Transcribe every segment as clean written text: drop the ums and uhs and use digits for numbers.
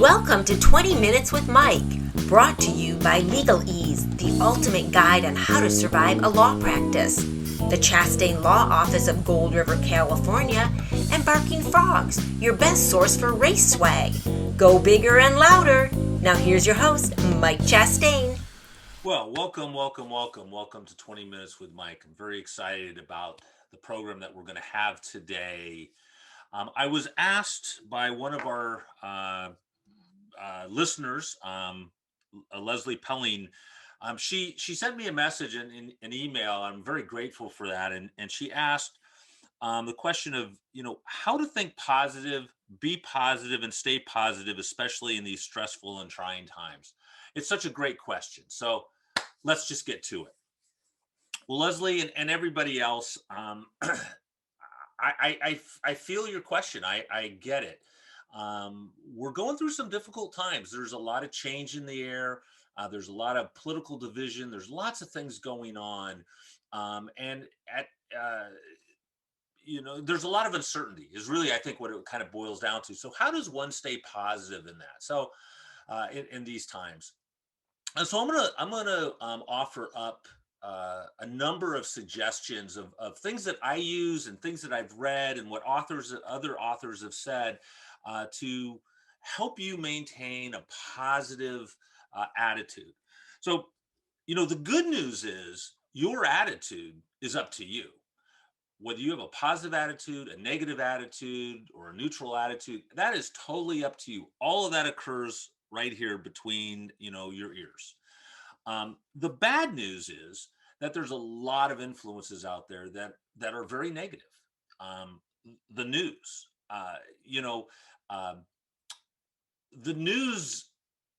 Welcome to 20 Minutes with Mike, brought to you by Legal Ease, the ultimate guide on how to survive a law practice. The Chastain Law Office of Gold River, California, and Barking Frogs, your best source for race swag. Go bigger and louder. Now here's your host, Mike Chastain. Well, welcome to 20 Minutes with Mike. I'm very excited about the program that we're going to have today. I was asked by one of our listeners, Leslie Pelling. She sent me a message in an email. I'm very grateful for that, and she asked the question of how to think positive, be positive, and stay positive, especially in these stressful and trying times. It's such a great question. So let's just get to it. Well, Leslie and everybody else, I feel your question. I get it. We're going through some difficult times. There's a lot of change in the air. There's a lot of political division. There's lots of things going on, and at there's a lot of uncertainty. Is really I think what it kind of boils down to. So how does one stay positive in that? So in these times, and so I'm gonna offer up a number of suggestions of things that I use and things that I've read and what other authors have said to help you maintain a positive attitude. So the good news is your attitude is up to you. Whether you have a positive attitude, a negative attitude, or a neutral attitude, that is totally up to you. All of that occurs right here between your ears. The bad news is that there's a lot of influences out there that are very negative. Um, the news, you know, um, the news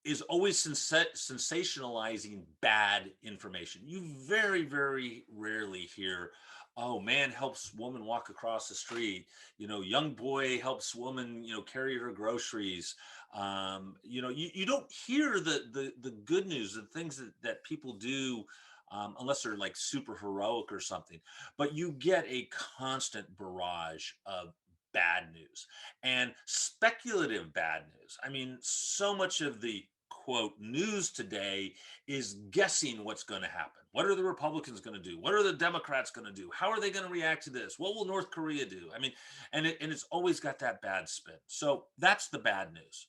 is always sensationalizing bad information. You very, very rarely hear, "Oh, man helps woman walk across the street." Young boy helps woman, carry her groceries. You don't hear the good news, the things that people do, unless they're like super heroic or something. But you get a constant barrage of bad news and speculative bad news. I mean, so much of the quote news today is guessing what's going to happen. What are the Republicans going to do? What are the Democrats going to do? How are they going to react to this? What will North Korea do? I mean, and it's always got that bad spin. So that's the bad news.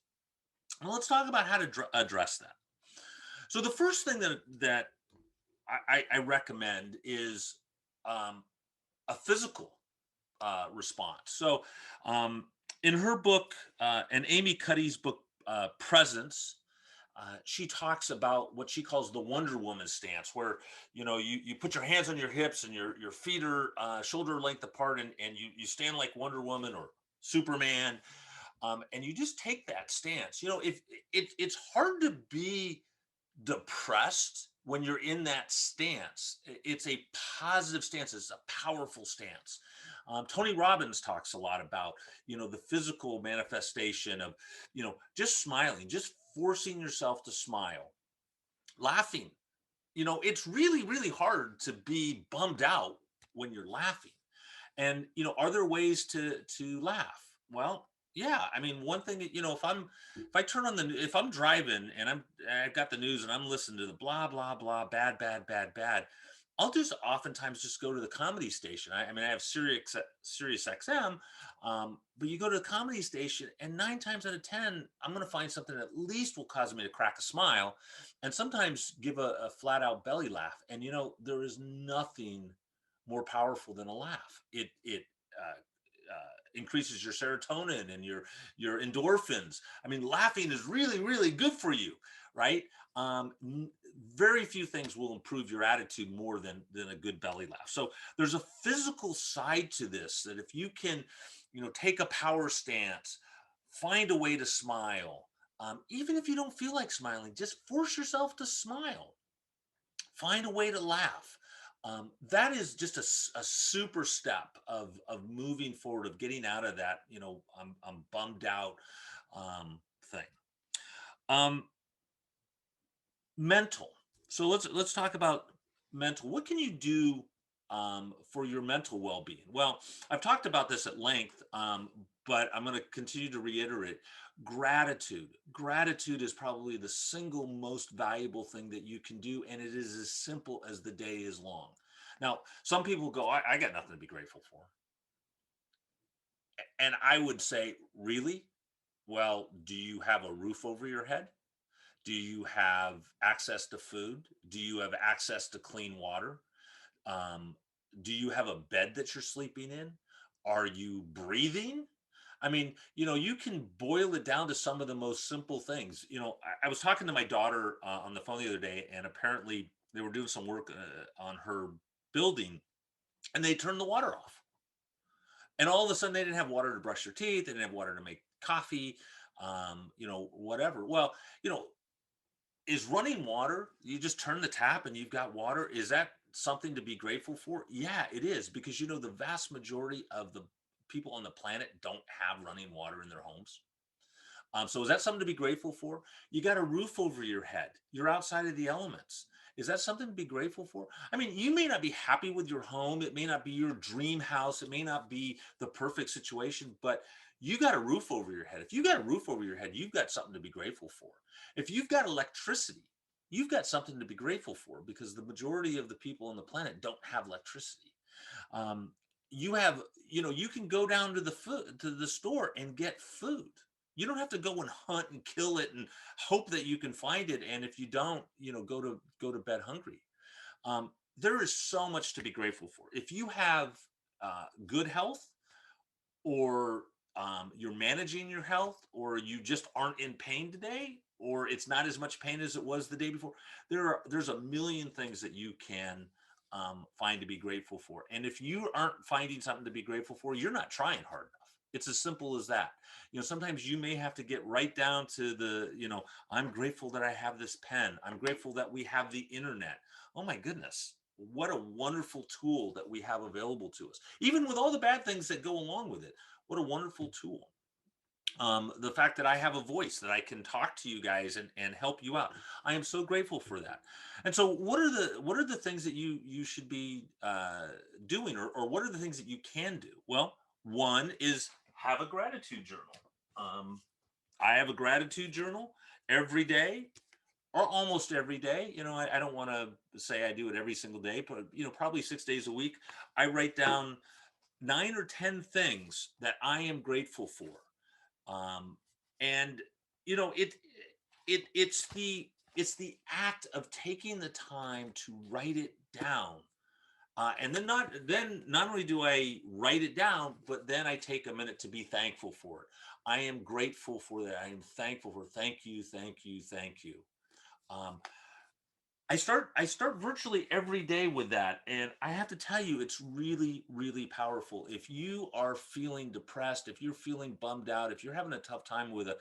Well, let's talk about how to address that. So the first thing that I recommend is um, a physical response. So um, in her book and Amy Cuddy's book, Presence, she talks about what she calls the Wonder Woman stance, where you put your hands on your hips and your feet are shoulder length apart, and you stand like Wonder Woman or Superman, and you just take that stance. If it's hard to be depressed when you're in that stance. It's a positive stance. It's a powerful stance. Tony Robbins talks a lot about the physical manifestation of just smiling, just forcing yourself to smile, laughing. It's really really hard to be bummed out when you're laughing. And are there ways to laugh? Well, yeah. I mean, one thing that if I turn on if I'm driving and I've got the news and I'm listening to the blah blah blah bad bad bad bad, I'll just oftentimes just go to the comedy station. I mean, I have Sirius XM, but you go to the comedy station, and 9 times out of 10, I'm going to find something that at least will cause me to crack a smile, and sometimes give a flat out belly laugh. And there is nothing more powerful than a laugh. It increases your serotonin and your endorphins. I mean, laughing is really really good for you, right? Um, Very few things will improve your attitude more than a good belly laugh. So there's a physical side to this, that if you can, take a power stance, find a way to smile. Even if you don't feel like smiling, just force yourself to smile. Find a way to laugh. That is just a super step of moving forward, of getting out of that I'm bummed out thing. um Mental. So let's talk about mental. What can you do for your mental well-being? Well, I've talked about this at length, but I'm going to continue to reiterate gratitude. Gratitude is probably the single most valuable thing that you can do, and it is as simple as the day is long. Now, some people go, I got nothing to be grateful for. And I would say, really? Well, do you have a roof over your head? Do you have access to food? Do you have access to clean water? Um, do you have a bed that you're sleeping in? Are you breathing? I mean, you can boil it down to some of the most simple things. I was talking to my daughter on the phone the other day, and apparently they were doing some work on her building, and they turned the water off. And all of a sudden, they didn't have water to brush their teeth. They didn't have water to make coffee, whatever. Well, you know, is running water, you just turn the tap and you've got water. Is that something to be grateful for? Yeah, it is, because the vast majority of the people on the planet don't have running water in their homes. So is that something to be grateful for? You got a roof over your head. You're outside of the elements. Is that something to be grateful for? I mean, you may not be happy with your home. It may not be your dream house. It may not be the perfect situation, but you got a roof over your head. If you got a roof over your head, you've got something to be grateful for. If you've got electricity, you've got something to be grateful for, because the majority of the people on the planet don't have electricity. Um, you have, you can go down to the store and get food. You don't have to go and hunt and kill it and hope that you can find it. And if you don't, go to bed hungry. There is so much to be grateful for. If you have good health, or you're managing your health, or you just aren't in pain today, or it's not as much pain as it was the day before, there's a million things that you can find to be grateful for. And if you aren't finding something to be grateful for, you're not trying hard enough. It's as simple as that. Sometimes you may have to get right down to I'm grateful that I have this pen. I'm grateful that we have the internet. Oh my goodness, what a wonderful tool that we have available to us, even with all the bad things that go along with it. What a wonderful tool. The fact that I have a voice, that I can talk to you guys and help you out. I am so grateful for that. And so what are the things that you should be doing, or what are the things that you can do? Well, one is have a gratitude journal. Um, I have a gratitude journal every day, or almost every day. I don't want to say I do it every single day, but probably 6 days a week. I write down 9 or 10 things that I am grateful for. And it's the act of taking the time to write it down. And then not only do I write it down, but then I take a minute to be thankful for it. I am grateful for that. I am thankful for, thank you, thank you, thank you. Um, I start virtually every day with that, and I have to tell you, it's really, really powerful. If you are feeling depressed, if you're feeling bummed out, if you're having a tough time with a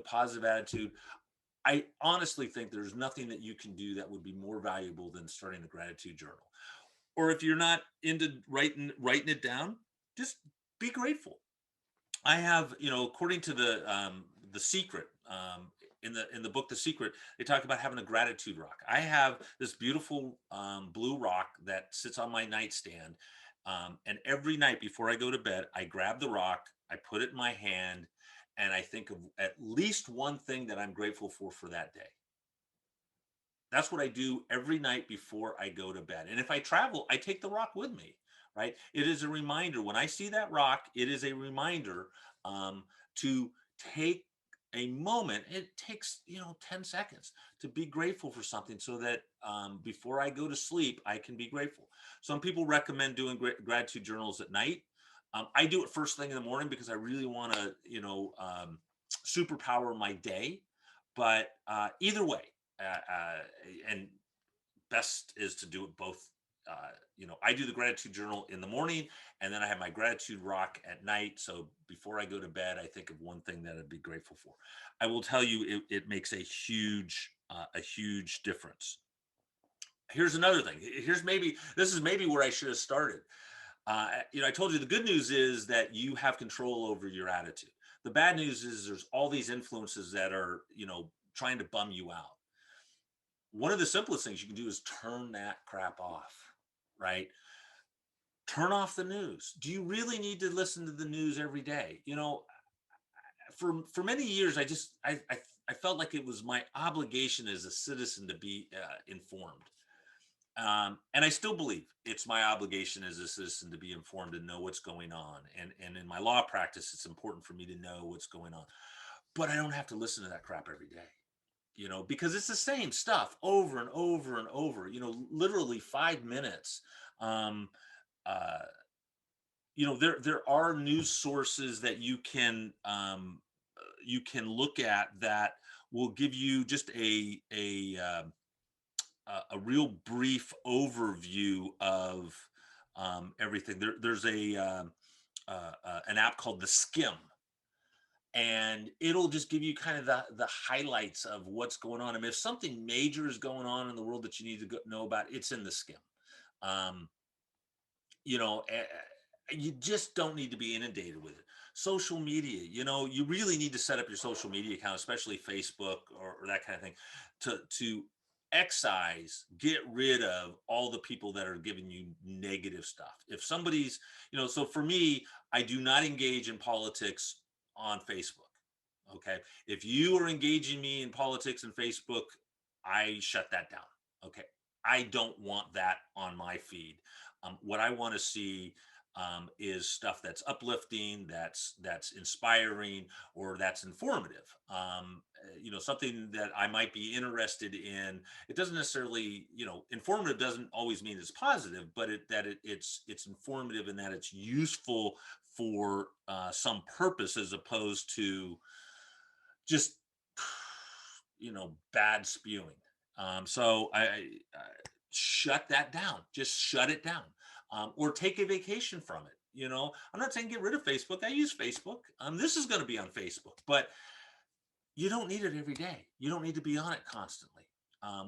positive attitude, I honestly think there's nothing that you can do that would be more valuable than starting a gratitude journal. Or if you're not into writing it down, just be grateful. I have, according to the Secret, in the book The Secret, they talk about having a gratitude rock. I have this beautiful blue rock that sits on my nightstand, and every night before I go to bed, I grab the rock, I put it in my hand, and I think of at least one thing that I'm grateful for that day. That's what I do every night before I go to bed. And if I travel, I take the rock with me, right? It is a reminder. When I see that rock, it is a reminder to take a moment. It takes, 10 seconds to be grateful for something, so that before I go to sleep, I can be grateful. Some people recommend doing gratitude journals at night. I do it first thing in the morning, because I really want to, superpower my day. But either way, and best is to do it both. I do the gratitude journal in the morning, and then I have my gratitude rock at night. So before I go to bed, I think of one thing that I'd be grateful for. I will tell you, it makes a huge difference. Here's another thing. This is maybe where I should have started. I told you the good news is that you have control over your attitude. The bad news is there's all these influences that are, trying to bum you out. One of the simplest things you can do is turn that crap off, right? Turn off the news. Do you really need to listen to the news every day? for many years, I felt like it was my obligation as a citizen to be informed. And I still believe it's my obligation as a citizen to be informed and know what's going on. And in my law practice, it's important for me to know what's going on. But I don't have to listen to that crap every day, because it's the same stuff over and over and over. Literally 5 minutes. Um, uh, there are news sources that you can look at that will give you just a real brief overview of everything. There's an app called the Skim, and it'll just give you kind of the highlights of what's going on. I mean, if something major is going on in the world that you need to know about, it's in the Skim. Um, you just don't need to be inundated with it. Social media, you really need to set up your social media account, especially Facebook or that kind of thing, to excise, get rid of all the people that are giving you negative stuff. If somebody's, so for me, I do not engage in politics on Facebook. Okay. If you are engaging me in politics and Facebook, I shut that down. Okay. I don't want that on my feed. What I want to see is stuff that's uplifting, that's inspiring, or that's informative. Something that I might be interested in. It doesn't necessarily, informative doesn't always mean it's positive, but it's informative in that it's useful for some purpose as opposed to just bad spewing. So I shut that down. Just shut it down, or take a vacation from it. I'm not saying get rid of Facebook. I use Facebook. This is going to be on Facebook, but you don't need it every day. You don't need to be on it constantly,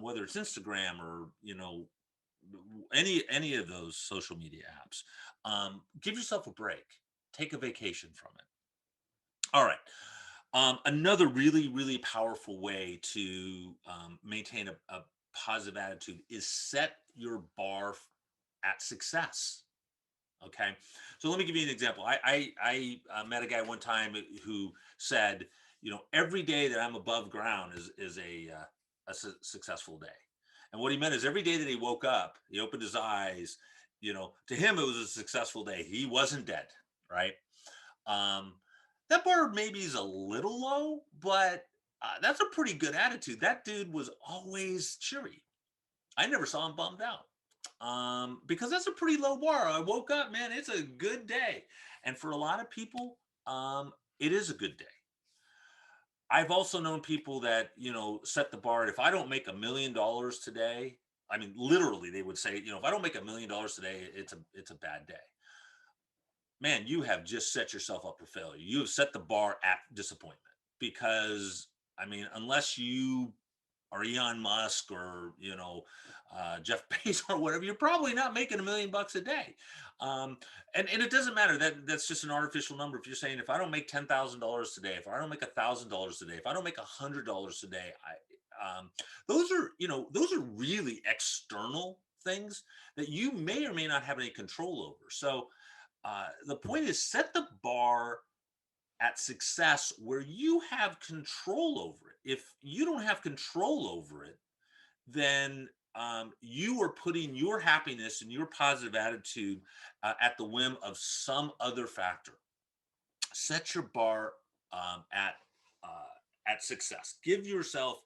whether it's Instagram or any of those social media apps. Give yourself a break. Take a vacation from it. All right. Another really, really powerful way to maintain a positive attitude is set your bar at success. Okay, so let me give you an example. I met a guy one time who said, every day that I'm above ground is a successful day. And what he meant is every day that he woke up, he opened his eyes. To him it was a successful day. He wasn't dead, right? Um, that bar maybe is a little low, but that's a pretty good attitude. That dude was always cheery. I never saw him bummed out, because that's a pretty low bar. I woke up, man, it's a good day. And for a lot of people, it is a good day. I've also known people that, set the bar. If I don't make $1 million today, I mean, literally, they would say, if I don't make $1 million today, it's a bad day. Man, you have just set yourself up for failure. You have set the bar at disappointment because, I mean, unless you are Elon Musk or Jeff Bezos or whatever, you're probably not making $1 million a day. And it doesn't matter, that's just an artificial number. If you're saying, if I don't make $10,000 today, if I don't make $1,000 today, if I don't make $100 today, those are really external things that you may or may not have any control over. So the point is, set the bar at success where you have control over it. If you don't have control over it, then you are putting your happiness and your positive attitude at the whim of some other factor. Set your bar at success. Give yourself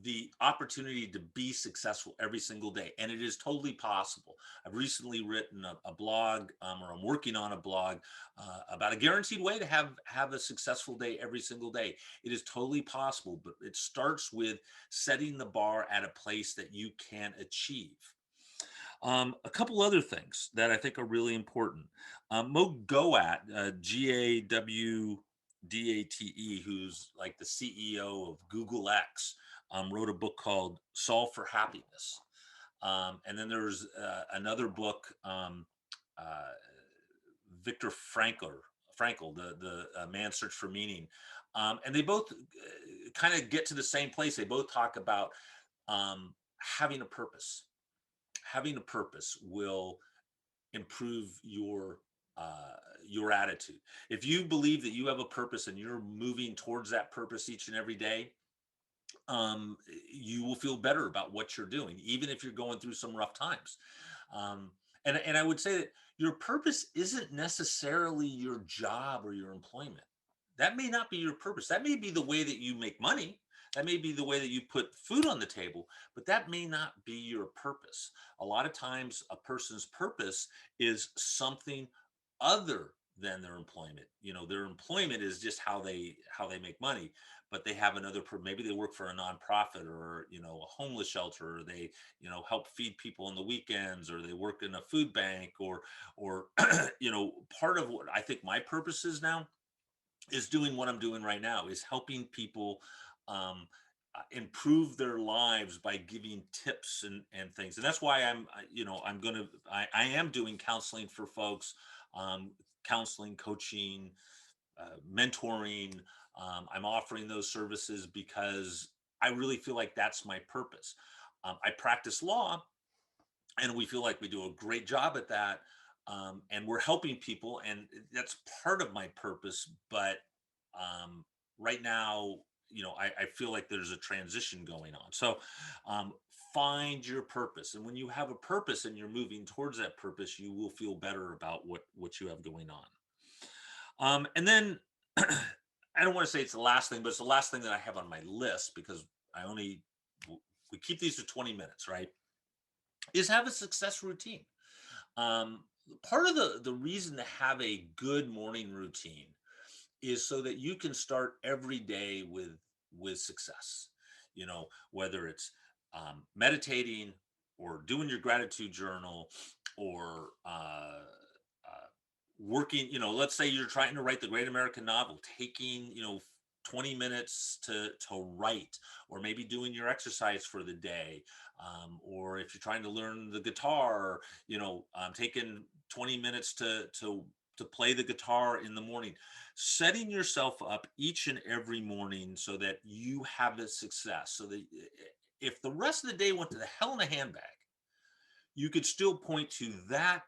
the opportunity to be successful every single day. And it is totally possible. I've recently written a blog, or I'm working on a blog about a guaranteed way to have a successful day every single day. It is totally possible, but it starts with setting the bar at a place that you can achieve. A couple other things that I think are really important. Mo Gawdat, Gawdate, who's like the CEO of Google X, wrote a book called Solve for Happiness. And then there's another book, uh, Viktor Frankl, the Man's Search for Meaning. And they both kind of get to the same place. They both talk about having a purpose. Having a purpose will improve your uh, your attitude. If you believe that you have a purpose and you're moving towards that purpose each and every day, um, you will feel better about what you're doing, even if you're going through some rough times. Um, and I would say that your purpose isn't necessarily your job or your employment. That may not be your purpose. That may be the way that you make money. That may be the way that you put food on the table, but that may not be your purpose. A lot of times, a person's purpose is something other than their employment. You know, their employment is just how they make money, but they have another maybe they work for a nonprofit, or a homeless shelter, or they help feed people on the weekends, or they work in a food bank, or part of what I think my purpose is now is doing what I'm doing right now, is helping people um, improve their lives by giving tips and things. And that's why I am doing counseling for folks, um, counseling, coaching, mentoring. I'm offering those services because I really feel like that's my purpose. I practice law, and we feel like we do a great job at that. And we're helping people, and that's part of my purpose. But um, right now, I feel like there's a transition going on. So um, find your purpose, and when you have a purpose and you're moving towards that purpose, you will feel better about what you have going on. And then I don't want to say it's the last thing, but it's the last thing that I have on my list, because I only we keep these to 20 minutes, right? Is have a success routine. Um, Part of the reason to have a good morning routine is so that you can start every day with success. Whether it's meditating, or doing your gratitude journal, or working. Let's say you're trying to write the great American novel, taking 20 minutes to write, or maybe doing your exercise for the day, or if you're trying to learn the guitar, taking 20 minutes to play the guitar in the morning. Setting yourself up each and every morning so that you have a success, so that if the rest of the day went to the hell in a handbag, you could still point to that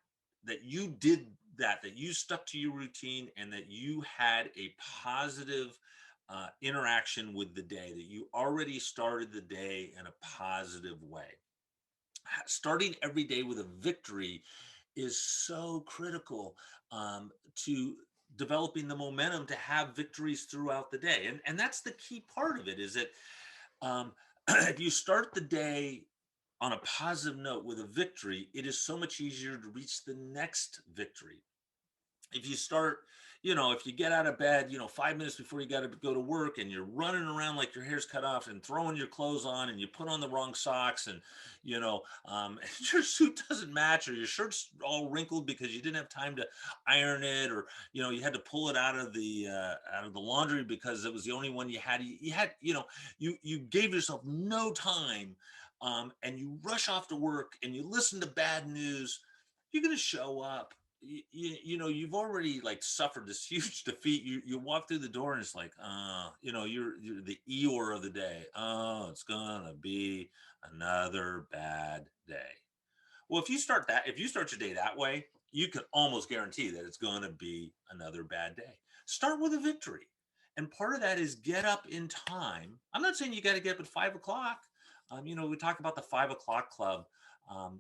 you did that you stuck to your routine, and that you had a positive interaction with the day, that you already started the day in a positive way. Starting every day with a victory is so critical, to developing the momentum to have victories throughout the day. And that's the key part of it, is that um, if you start the day on a positive note with a victory, it is so much easier to reach the next victory. If you start, if you get out of bed, 5 minutes before you got to go to work, and you're running around like your hair's cut off, and throwing your clothes on, and you put on the wrong socks, and your suit doesn't match, or your shirt's all wrinkled because you didn't have time to iron it, or you had to pull it out of the laundry because it was the only one you had. You had, you gave yourself no time, and you rush off to work, and you listen to bad news. You're going to show up, you've already like suffered this huge defeat. You walk through the door, and it's like, you're the Eeyore of the day. Oh, it's gonna be another bad day. Well, if you start your day that way, you can almost guarantee that it's gonna be another bad day. Start with a victory. And part of that is get up in time. I'm not saying you got to get up at 5 o'clock. We talk about the 5 o'clock club. Um,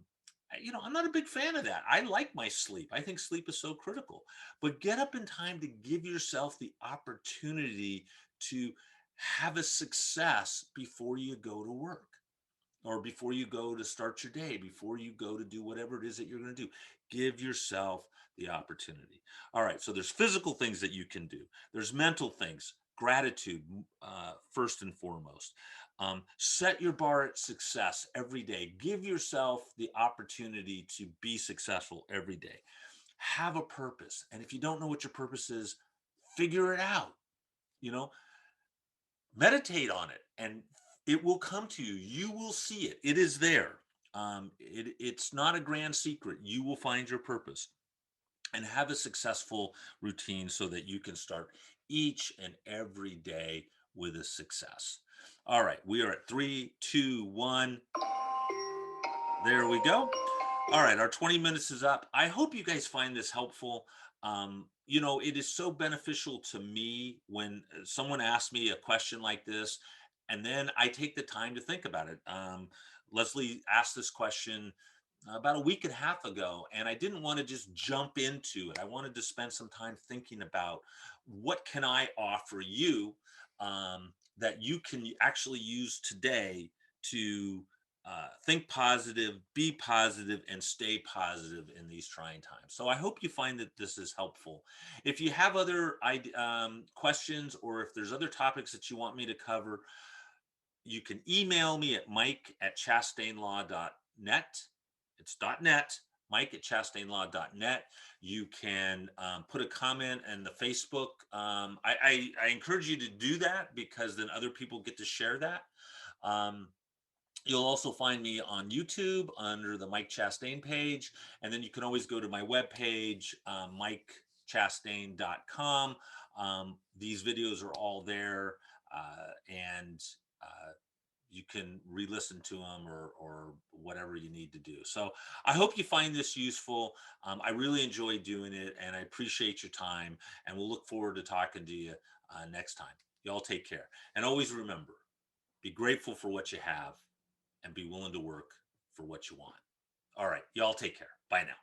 I'm not a big fan of that. I like my sleep. I think sleep is so critical. But get up in time to give yourself the opportunity to have a success before you go to work, or before you go to start your day, before you go to do whatever it is that you're going to do. Give yourself the opportunity. All right. So there's physical things that you can do. There's mental things, gratitude, first and foremost. Set your bar at success every day. Give yourself the opportunity to be successful every day. Have a purpose. And if you don't know what your purpose is, figure it out. You know, meditate on it, and it will come to you. You will see it. It is there. It's not a grand secret. You will find your purpose, and have a successful routine so that you can start each and every day with a success. All right, we are at 3, 2, 1. There we go. All right, our 20 minutes is up. I hope you guys find this helpful. it is so beneficial to me when someone asks me a question like this, and then I take the time to think about it. Leslie asked this question about a week and a half ago, and I didn't want to just jump into it. I wanted to spend some time thinking about what can I offer you that you can actually use today to think positive, be positive, and stay positive in these trying times. So I hope you find that this is helpful. If you have other questions, or if there's other topics that you want me to cover, you can email me at mike@chastainlaw.net. It's .net, mike@chastainlaw.net. You can put a comment in the Facebook. I encourage you to do that, because then other people get to share that. Um, You'll also find me on YouTube under the Mike Chastain page. And then you can always go to my webpage, mikechastain.com. These videos are all there. And you can re-listen to them, or whatever you need to do. So I hope you find this useful. I really enjoy doing it, and I appreciate your time. And we'll look forward to talking to you next time. Y'all take care. And always remember, be grateful for what you have, and be willing to work for what you want. All right. Y'all take care. Bye now.